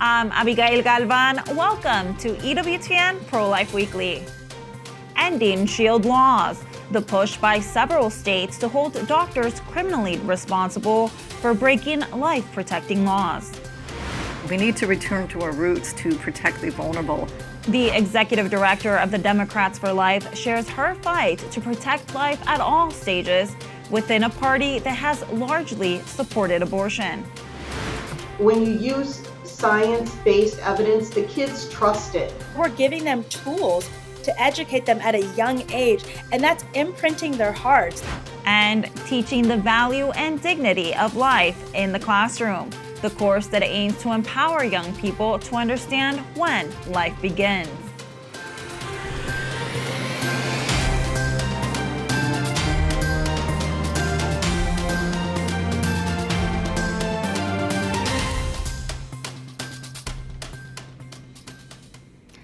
I'm Abigail Galván. Welcome to EWTN Pro-Life Weekly. Ending shield laws. The push by several states to hold doctors criminally responsible for breaking life-protecting laws. We need to return to our roots to protect the vulnerable. The executive director of the Democrats for Life shares her fight to protect life at all stages within a party that has largely supported abortion. When you use science-based evidence, the kids trust it. We're giving them tools to educate them at a young age, and that's imprinting their hearts. And teaching the value and dignity of life in the classroom, the course that aims to empower young people to understand when life begins.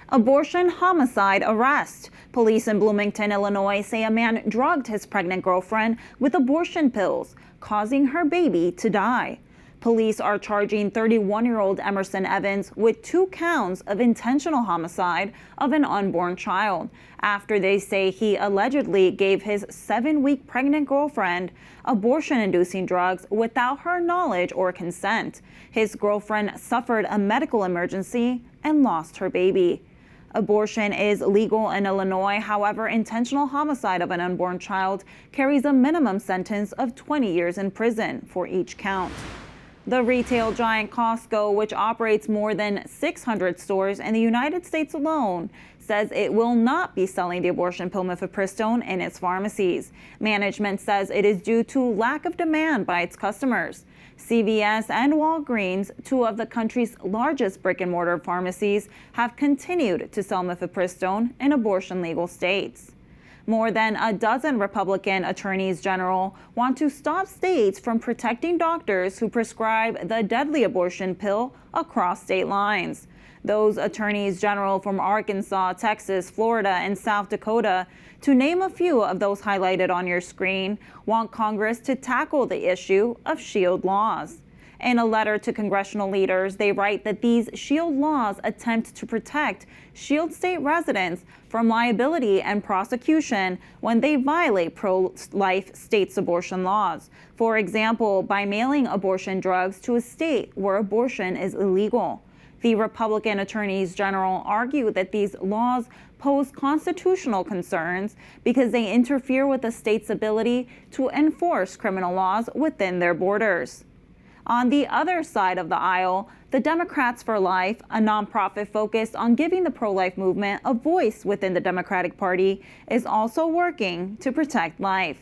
Abortion homicide arrest. Police in Bloomington, Illinois say a man drugged his pregnant girlfriend with abortion pills, causing her baby to die. Police are charging 31-year-old Emerson Evans with 2 counts of intentional homicide of an unborn child after they say he allegedly gave his 7-week pregnant girlfriend abortion-inducing drugs without her knowledge or consent. His girlfriend suffered a medical emergency and lost her baby. Abortion is legal in Illinois. However, intentional homicide of an unborn child carries a minimum sentence of 20 years in prison for each count. The retail giant Costco, which operates more than 600 stores in the United States alone, says it will not be selling the abortion pill mifepristone in its pharmacies. Management says it is due to lack of demand by its customers. CVS and Walgreens, 2 of the country's largest brick-and-mortar pharmacies, have continued to sell mifepristone in abortion-legal states. More than a dozen Republican attorneys general want to stop states from protecting doctors who prescribe the deadly abortion pill across state lines. Those attorneys general from Arkansas, Texas, Florida, and South Dakota, to name a few of those highlighted on your screen, want Congress to tackle the issue of shield laws. In a letter to congressional leaders, they write that these shield laws attempt to protect shield state residents from liability and prosecution when they violate pro-life states' abortion laws. For example, by mailing abortion drugs to a state where abortion is illegal. The Republican attorneys general argue that these laws pose constitutional concerns because they interfere with the state's ability to enforce criminal laws within their borders. On the other side of the aisle, the Democrats for Life, a nonprofit focused on giving the pro-life movement a voice within the Democratic Party, is also working to protect life.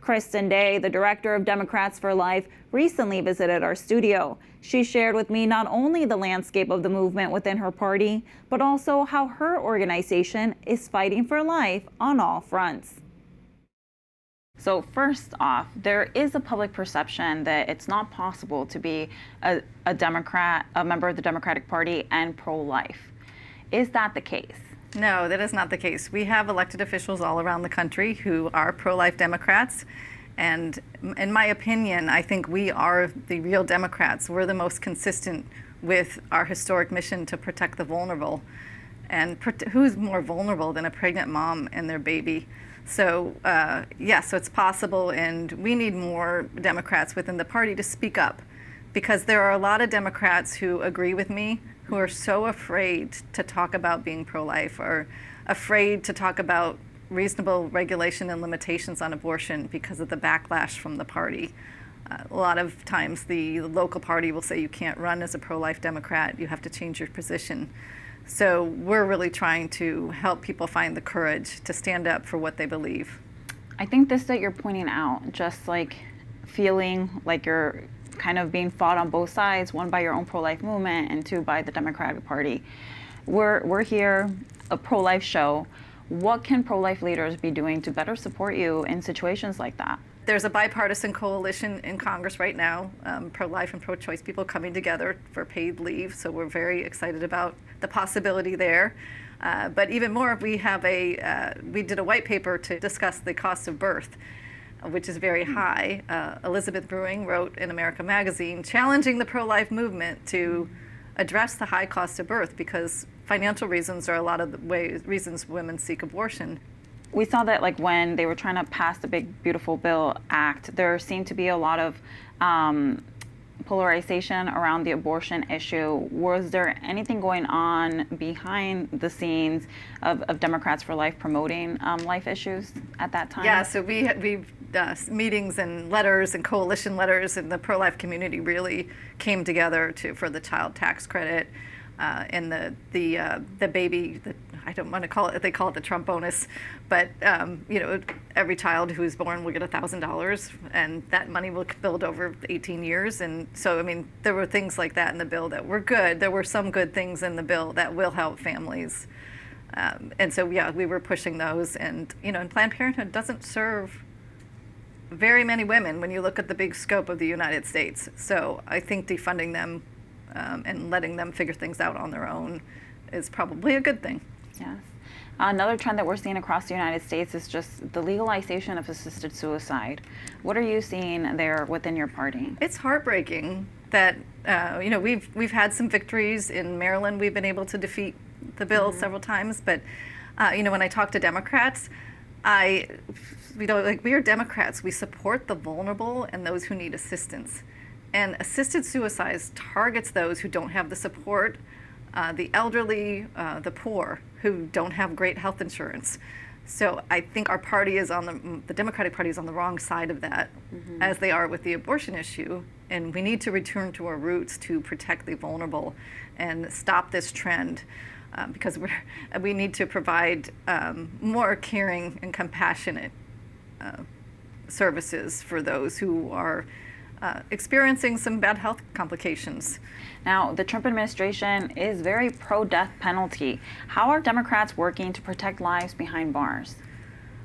Kristen Day, the director of Democrats for Life, recently visited our studio. She shared with me not only the landscape of the movement within her party, but also how her organization is fighting for life on all fronts. So first off, there is a public perception that it's not possible to be a Democrat, a member of the Democratic Party, and pro-life. Is that the case? No, that is not the case. We have elected officials all around the country who are pro-life Democrats. And in my opinion, I think we are the real Democrats. We're the most consistent with our historic mission to protect the vulnerable. And who's more vulnerable than a pregnant mom and their baby? So so it's possible, and we need more Democrats within the party to speak up, because there are a lot of Democrats who agree with me who are so afraid to talk about being pro-life or afraid to talk about reasonable regulation and limitations on abortion because of the backlash from the party. A lot of times the local party will say you can't run as a pro-life Democrat, you have to change your position. So we're really trying to help people find the courage to stand up for what they believe. I think this that you're pointing out, just like feeling like you're kind of being fought on both sides, one by your own pro-life movement and 2 by the Democratic Party. We're here, a pro-life show. What can pro-life leaders be doing to better support you in situations like that? There's a bipartisan coalition in Congress right now, pro-life and pro-choice people coming together for paid leave, so we're very excited about the possibility there. But even more, we did a white paper to discuss the cost of birth, which is very high. Elizabeth Brewing wrote in America Magazine challenging the pro-life movement to address the high cost of birth, because financial reasons are a lot of the reasons women seek abortion. We saw that like when they were trying to pass the Big Beautiful Bill Act, there seemed to be a lot of polarization around the abortion issue. Was there anything going on behind the scenes of Democrats for Life promoting life issues at that time? Yeah, so we've meetings and letters and coalition letters, and the pro-life community really came together for the child tax credit and the baby. I don't want to call it. They call it the Trump bonus, but every child who's born will get $1,000, and that money will build over 18 years. And so, I mean, there were things like that in the bill that were good. There were some good things in the bill that will help families. And so, yeah, we were pushing those. And, and Planned Parenthood doesn't serve very many women when you look at the big scope of the United States. So I think defunding them and letting them figure things out on their own is probably a good thing. Yes. Another trend that we're seeing across the United States is just the legalization of assisted suicide. What are you seeing there within your party? It's heartbreaking that we've had some victories in Maryland. We've been able to defeat the bill several times, but when I talk to Democrats, we are Democrats. We support the vulnerable and those who need assistance. And assisted suicide targets those who don't have the support, the elderly, the poor, who don't have great health insurance. So I think our party is the Democratic Party is on the wrong side of that, as they are with the abortion issue. And we need to return to our roots to protect the vulnerable and stop this trend, because we need to provide more caring and compassionate services for those who are experiencing some bad health complications. Now, the Trump administration is very pro-death penalty. How are Democrats working to protect lives behind bars?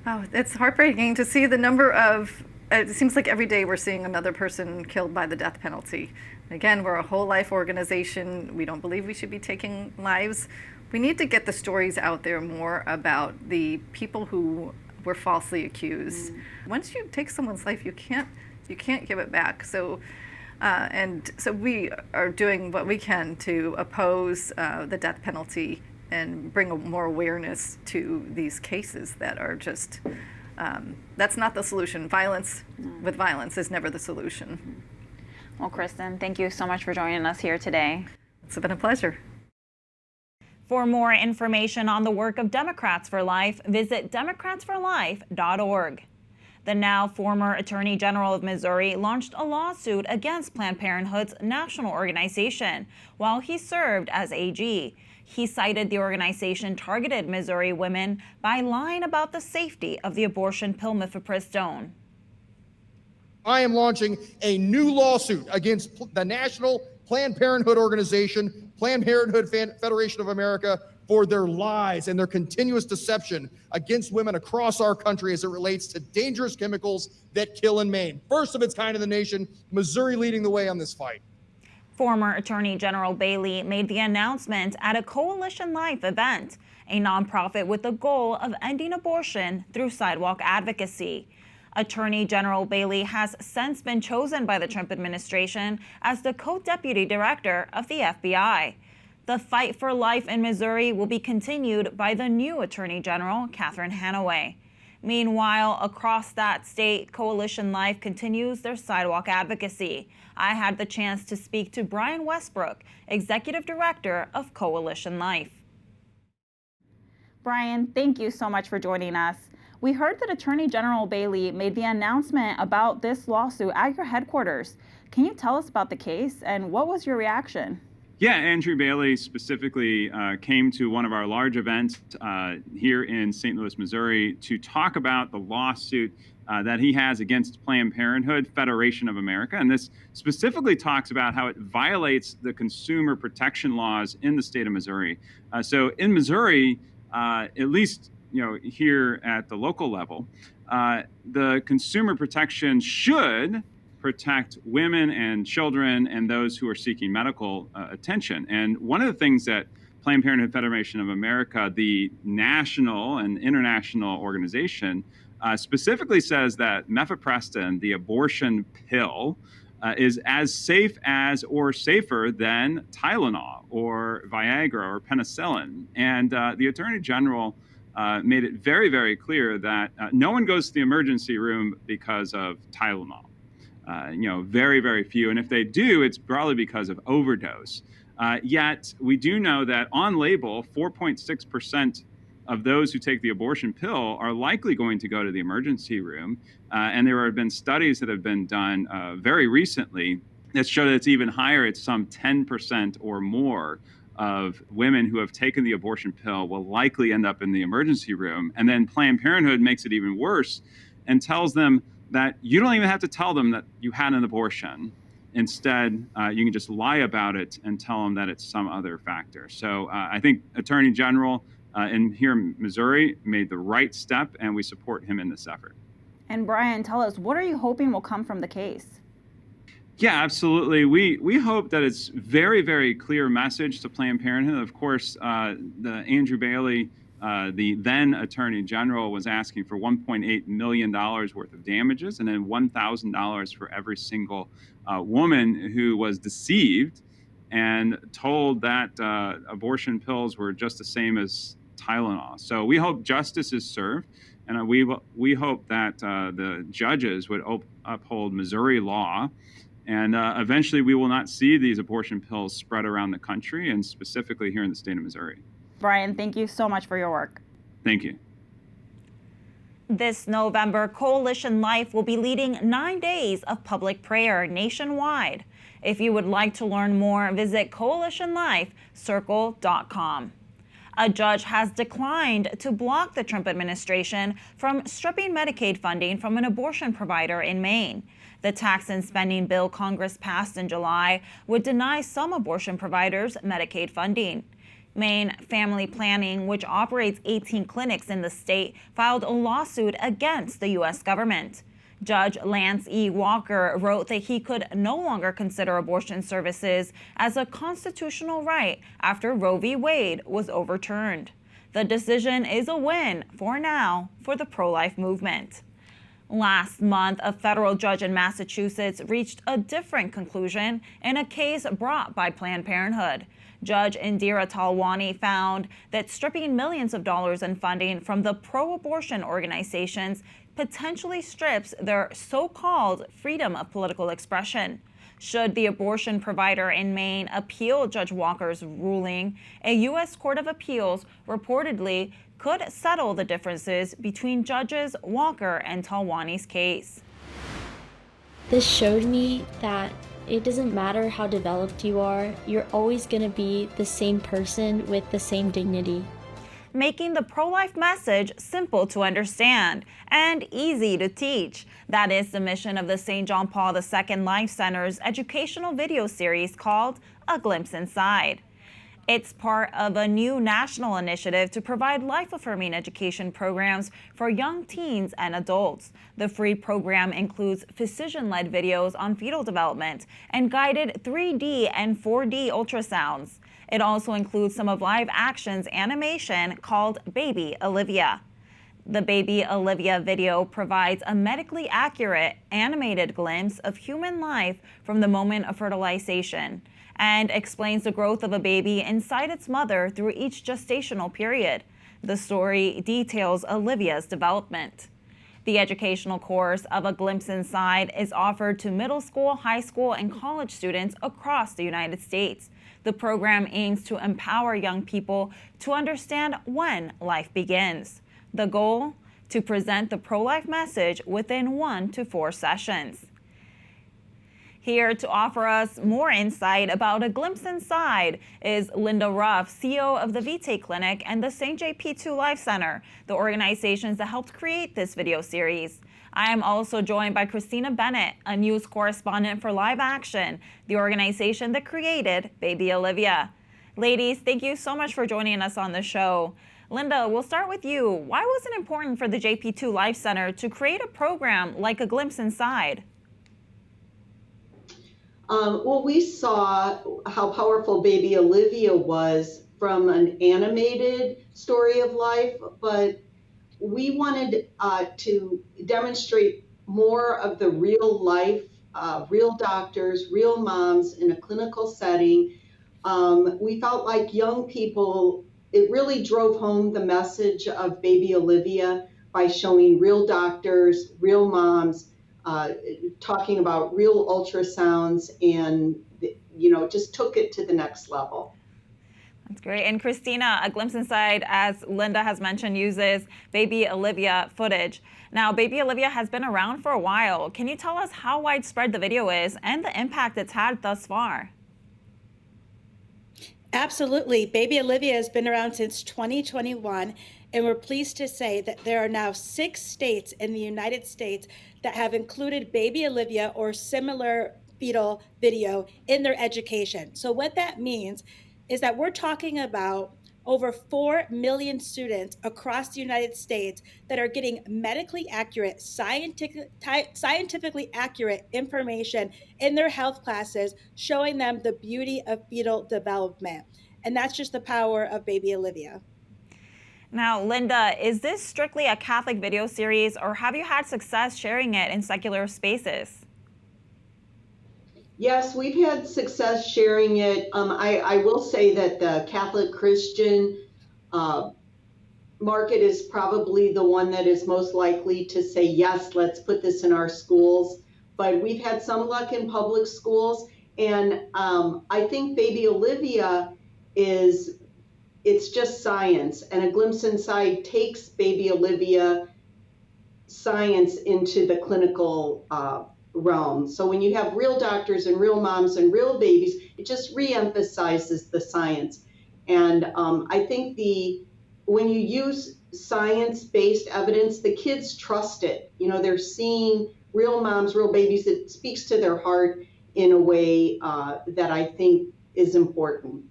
Oh, it's heartbreaking to see the number of, it seems like every day we're seeing another person killed by the death penalty. Again, we're a whole life organization. We don't believe we should be taking lives. We need to get the stories out there more about the people who were falsely accused. Once you take someone's life, you can't give it back. So, so we are doing what we can to oppose the death penalty and bring more awareness to these cases that are just, that's not the solution. Violence with violence is never the solution. Well, Kristen, thank you so much for joining us here today. It's been a pleasure. For more information on the work of Democrats for Life, visit democratsforlife.org. The now former Attorney General of Missouri launched a lawsuit against Planned Parenthood's national organization while he served as AG. He cited the organization targeted Missouri women by lying about the safety of the abortion pill mifepristone. I am launching a new lawsuit against the National Planned Parenthood organization, Planned Parenthood Federation of America, for their lies and their continuous deception against women across our country as it relates to dangerous chemicals that kill and maim. First of its kind in the nation, Missouri leading the way on this fight. Former Attorney General Bailey made the announcement at a Coalition Life event, a nonprofit with the goal of ending abortion through sidewalk advocacy. Attorney General Bailey has since been chosen by the Trump administration as the co-deputy director of the FBI. The fight for life in Missouri will be continued by the new Attorney General, Catherine Hanaway. Meanwhile, across that state, Coalition Life continues their sidewalk advocacy. I had the chance to speak to Brian Westbrook, Executive Director of Coalition Life. Brian, thank you so much for joining us. We heard that Attorney General Bailey made the announcement about this lawsuit at your headquarters. Can you tell us about the case and what was your reaction? Yeah, Andrew Bailey specifically came to one of our large events here in St. Louis, Missouri, to talk about the lawsuit that he has against Planned Parenthood Federation of America. And this specifically talks about how it violates the consumer protection laws in the state of Missouri. So in Missouri, at least here at the local level, the consumer protection should protect women and children and those who are seeking medical attention. And one of the things that Planned Parenthood Federation of America, the national and international organization, specifically says that mifepristone, the abortion pill, is as safe as or safer than Tylenol or Viagra or penicillin. And the Attorney General made it very, very clear that no one goes to the emergency room because of Tylenol. Very, very few. And if they do, it's probably because of overdose. Yet we do know that on label, 4.6% of those who take the abortion pill are likely going to go to the emergency room. And there have been studies that have been done very recently that show that it's even higher. It's some 10% or more of women who have taken the abortion pill will likely end up in the emergency room. And then Planned Parenthood makes it even worse and tells them that you don't even have to tell them that you had an abortion. Instead, you can just lie about it and tell them that it's some other factor. So I think Attorney General here in Missouri made the right step, and we support him in this effort. And Brian, tell us, what are you hoping will come from the case? Yeah, absolutely. We hope that it's very, very clear message to Planned Parenthood. Of course, the Andrew Bailey, the then Attorney General, was asking for $1.8 million worth of damages and then $1,000 for every single woman who was deceived and told that abortion pills were just the same as Tylenol. So we hope justice is served, and we hope that the judges would uphold Missouri law, and eventually we will not see these abortion pills spread around the country, and specifically here in the state of Missouri. Brian, thank you so much for your work. Thank you. This November, Coalition Life will be leading 9 days of public prayer nationwide. If you would like to learn more, visit coalitionlifecircle.com. A judge has declined to block the Trump administration from stripping Medicaid funding from an abortion provider in Maine. The tax and spending bill Congress passed in July would deny some abortion providers Medicaid funding. Maine Family Planning, which operates 18 clinics in the state, filed a lawsuit against the U.S. government. Judge Lance E. Walker wrote that he could no longer consider abortion services as a constitutional right after Roe v. Wade was overturned. The decision is a win, for now, for the pro-life movement. Last month, a federal judge in Massachusetts reached a different conclusion in a case brought by Planned Parenthood. Judge Indira Talwani found that stripping millions of dollars in funding from the pro-abortion organizations potentially strips their so-called freedom of political expression. Should the abortion provider in Maine appeal Judge Walker's ruling, a U.S. Court of Appeals reportedly could settle the differences between Judges Walker and Talwani's case. This showed me that it doesn't matter how developed you are, you're always going to be the same person with the same dignity. Making the pro-life message simple to understand and easy to teach. That is the mission of the St. John Paul II Life Center's educational video series called A Glimpse Inside. It's part of a new national initiative to provide life-affirming education programs for young teens and adults. The free program includes physician-led videos on fetal development and guided 3D and 4D ultrasounds. It also includes some of Live Action's animation called Baby Olivia. The Baby Olivia video provides a medically accurate, animated glimpse of human life from the moment of fertilization and explains the growth of a baby inside its mother through each gestational period. The story details Olivia's development. The educational course of A Glimpse Inside is offered to middle school, high school, and college students across the United States. The program aims to empower young people to understand when life begins. The goal? To present the pro-life message within 1 to 4 sessions. Here to offer us more insight about A Glimpse Inside is Linda Ruff, CEO of the Vitae Clinic and the St. JP2 Life Center, the organizations that helped create this video series. I am also joined by Christina Bennett, a news correspondent for Live Action, the organization that created Baby Olivia. Ladies, thank you so much for joining us on the show. Linda, we'll start with you. Why was it important for the JP2 Life Center to create a program like A Glimpse Inside? Well, we saw how powerful Baby Olivia was from an animated story of life, but we wanted to demonstrate more of the real life real doctors, real moms in a clinical setting. We felt like young people, it really drove home the message of Baby Olivia by showing real doctors, real moms, talking about real ultrasounds, and just took it to the next level. That's great. And Christina, A Glimpse Inside, as Linda has mentioned, uses Baby Olivia footage. Now, Baby Olivia has been around for a while. Can you tell us how widespread the video is and the impact it's had thus far? Absolutely. Baby Olivia has been around since 2021, and we're pleased to say that there are now 6 states in the United States that have included Baby Olivia or similar fetal video in their education. So what that means is that we're talking about over 4 million students across the United States that are getting medically accurate, scientifically accurate information in their health classes, showing them the beauty of fetal development. And that's just the power of Baby Olivia. Now, Linda, is this strictly a Catholic video series, or have you had success sharing it in secular spaces? Yes, we've had success sharing it. I will say that the Catholic Christian market is probably the one that is most likely to say, yes, let's put this in our schools. But we've had some luck in public schools. And I think Baby Olivia it's just science. And A Glimpse Inside takes Baby Olivia science into the clinical realm. So when you have real doctors and real moms and real babies, it just reemphasizes the science. And I think when you use science-based evidence, the kids trust it. They're seeing real moms, real babies. It speaks to their heart in a way that I think is important.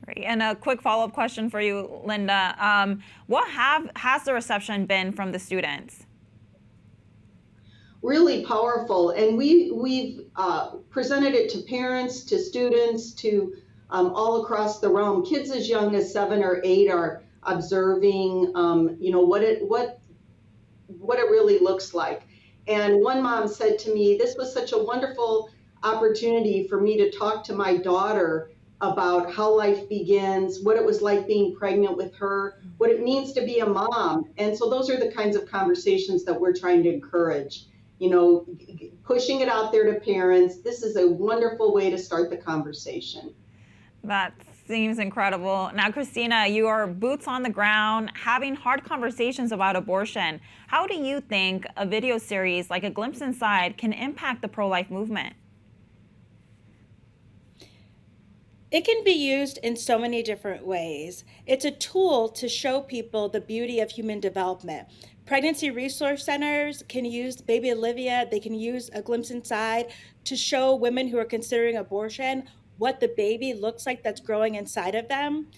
Great. And a quick follow-up question for you, Linda. What has the reception been from the students? Really powerful, and we've presented it to parents, to students, to all across the realm. Kids as young as 7 or 8 are observing, what it really looks like. And one mom said to me, "This was such a wonderful opportunity for me to talk to my daughter about how life begins, what it was like being pregnant with her, what it means to be a mom." And so those are the kinds of conversations that we're trying to encourage. Pushing it out there to parents. This is a wonderful way to start the conversation. That seems incredible. Now, Christina, you are boots on the ground, having hard conversations about abortion. How do you think a video series like A Glimpse Inside can impact the pro-life movement? It can be used in so many different ways. It's a tool to show people the beauty of human development. Pregnancy resource centers can use Baby Olivia, they can use A Glimpse Inside to show women who are considering abortion what the baby looks like that's growing inside of them.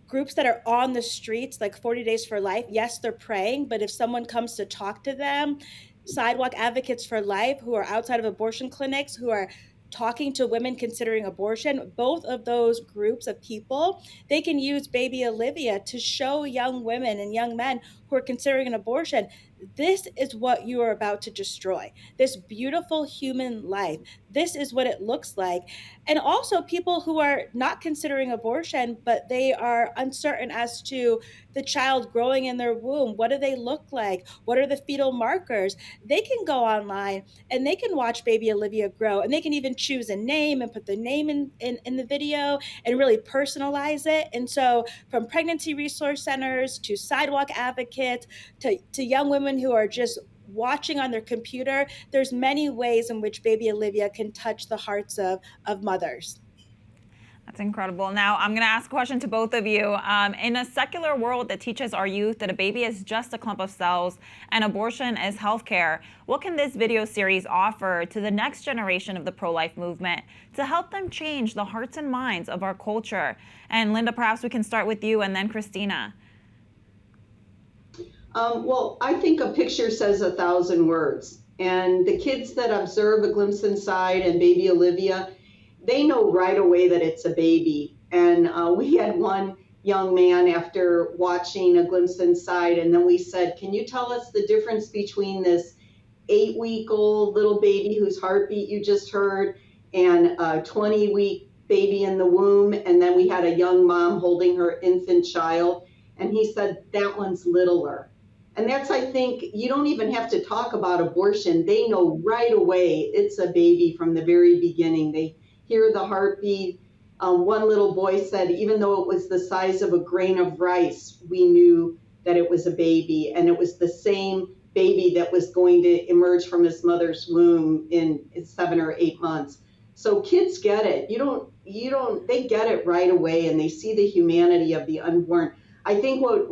Groups that are on the streets, like 40 Days for Life, yes, they're praying, but if someone comes to talk to them, Sidewalk Advocates for Life, who are outside of abortion clinics, who are talking to women considering abortion, both of those groups of people, they can use Baby Olivia to show young women and young men who are considering an abortion, this is what you are about to destroy. This beautiful human life. This is what it looks like. And also people who are not considering abortion, but they are uncertain as to the child growing in their womb. What do they look like? What are the fetal markers? They can go online and they can watch Baby Olivia grow, and they can even choose a name and put the name in the video and really personalize it. And so from pregnancy resource centers to sidewalk advocates to young women who are just watching on their computer, there's many ways in which Baby Olivia can touch the hearts of mothers. That's incredible. Now, I'm going to ask a question to both of you. In a secular world that teaches our youth that a baby is just a clump of cells and abortion is healthcare, what can this video series offer to the next generation of the pro-life movement to help them change the hearts and minds of our culture? And Linda, perhaps we can start with you and then Christina. Well, I think a picture says 1,000 words. And the kids that observe A Glimpse Inside and Baby Olivia, they know right away that it's a baby. And we had one young man after watching A Glimpse Inside, and then we said, "Can you tell us the difference between this 8-week-old little baby whose heartbeat you just heard, and a 20-week baby in the womb, and then we had a young mom holding her infant child, and he said, that one's littler. And that's, I think, you don't even have to talk about abortion. They know right away it's a baby from the very beginning. They hear the heartbeat. One little boy said, even though it was the size of a grain of rice, we knew that it was a baby, and it was the same baby that was going to emerge from his mother's womb in 7 or 8 months. So kids get it. They get it right away, and they see the humanity of the unborn. I think what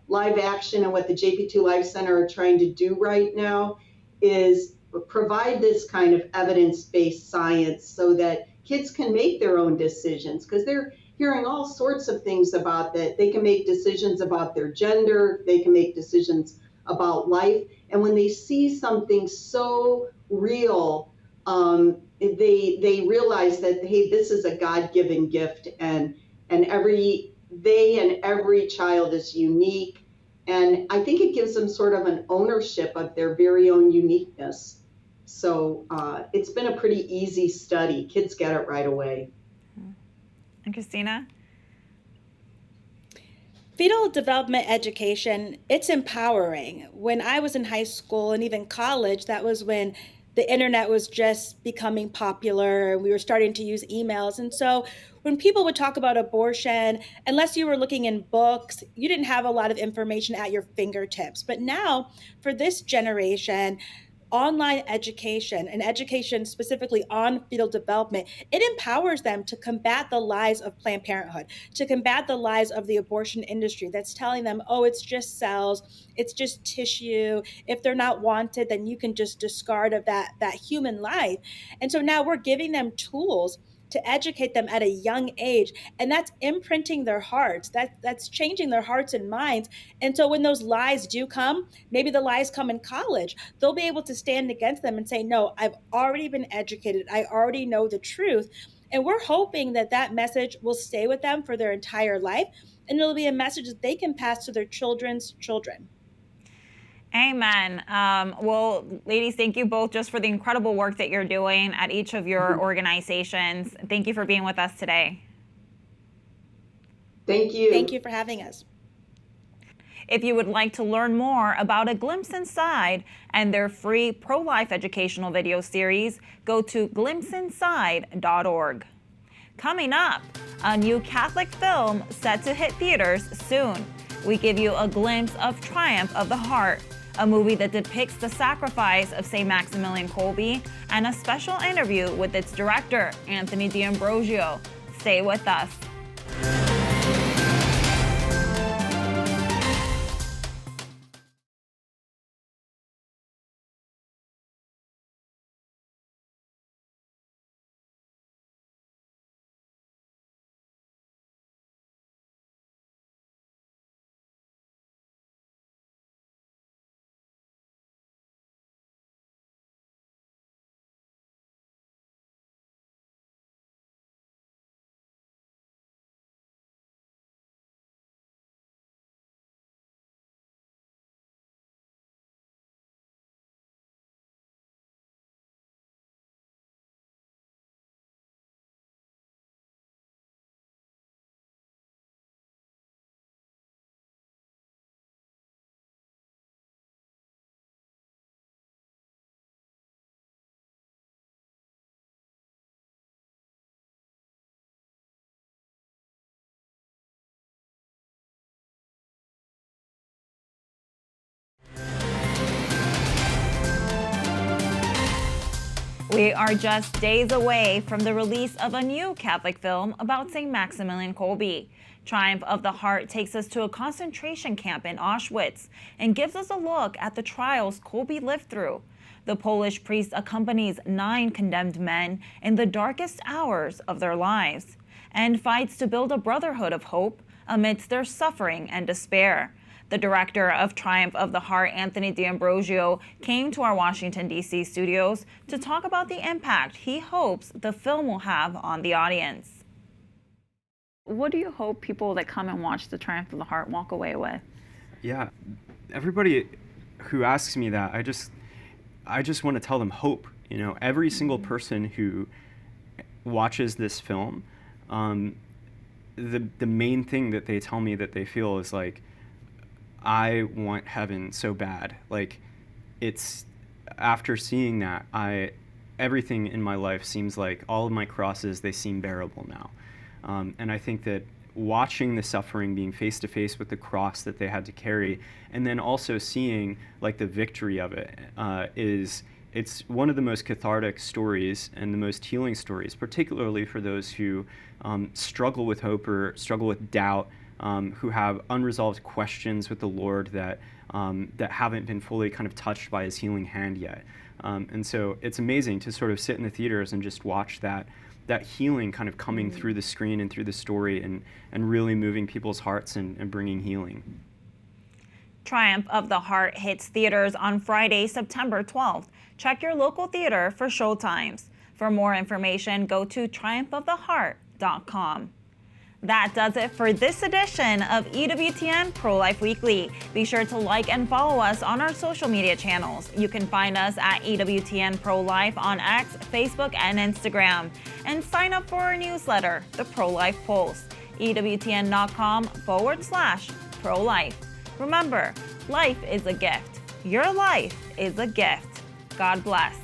Live Action and what the JP2 Life Center are trying to do right now is provide this kind of evidence-based science so that kids can make their own decisions, because they're hearing all sorts of things about that. They can make decisions about their gender, they can make decisions about life, and when they see something so real, they realize that, hey, this is a God-given gift, and every child is unique, and I think it gives them sort of an ownership of their very own uniqueness. So it's been a pretty easy study. Kids get it right away. And Christina? Fetal development education, it's empowering. When I was in high school and even college, that was when the internet was just becoming popular and we were starting to use emails. And so when people would talk about abortion, unless you were looking in books, you didn't have a lot of information at your fingertips. But now for this generation, online education and education specifically on fetal development, it empowers them to combat the lies of Planned Parenthood, to combat the lies of the abortion industry that's telling them, oh, it's just cells, it's just tissue. If they're not wanted, then you can just discard of that human life. And so now we're giving them tools to educate them at a young age, and that's imprinting their hearts. That's changing their hearts and minds. And so when those lies do come, maybe the lies come in college, they'll be able to stand against them and say, no, I've already been educated. I already know the truth. And we're hoping that that message will stay with them for their entire life, and it'll be a message that they can pass to their children's children. Amen. Well, ladies, thank you both just for the incredible work that you're doing at each of your organizations. Thank you for being with us today. Thank you. Thank you for having us. If you would like to learn more about A Glimpse Inside and their free pro-life educational video series, go to glimpseinside.org. Coming up, a new Catholic film set to hit theaters soon. We give you a glimpse of Triumph of the Heart, a movie that depicts the sacrifice of St. Maximilian Kolbe, and a special interview with its director, Anthony D'Ambrosio. Stay with us. We are just days away from the release of a new Catholic film about St. Maximilian Kolbe. Triumph of the Heart takes us to a concentration camp in Auschwitz and gives us a look at the trials Kolbe lived through. The Polish priest accompanies 9 condemned men in the darkest hours of their lives and fights to build a brotherhood of hope amidst their suffering and despair. The director of Triumph of the Heart, Anthony D'Ambrosio, came to our Washington, D.C. studios to talk about the impact he hopes the film will have on the audience. What do you hope people that come and watch the Triumph of the Heart walk away with? Yeah, everybody who asks me that, I just want to tell them hope. You know, every single person who watches this film, the main thing that they tell me that they feel is like, I want heaven so bad. Like, it's after seeing that, everything in my life seems like all of my crosses, they seem bearable now. And I think that watching the suffering, being face to face with the cross that they had to carry, and then also seeing like the victory of it, it's one of the most cathartic stories and the most healing stories, particularly for those who struggle with hope or struggle with doubt, who have unresolved questions with the Lord that haven't been fully kind of touched by His healing hand yet. And so it's amazing to sort of sit in the theaters and just watch that healing kind of coming through the screen and through the story, and really moving people's hearts and bringing healing. Triumph of the Heart hits theaters on Friday, September 12th. Check your local theater for showtimes. For more information, go to triumphoftheheart.com. That does it for this edition of EWTN Pro-Life Weekly. Be sure to like and follow us on our social media channels. You can find us at EWTN Pro-Life on X, Facebook, and Instagram. And sign up for our newsletter, The Pro-Life Pulse, EWTN.com/pro-life. Remember, life is a gift. Your life is a gift. God bless.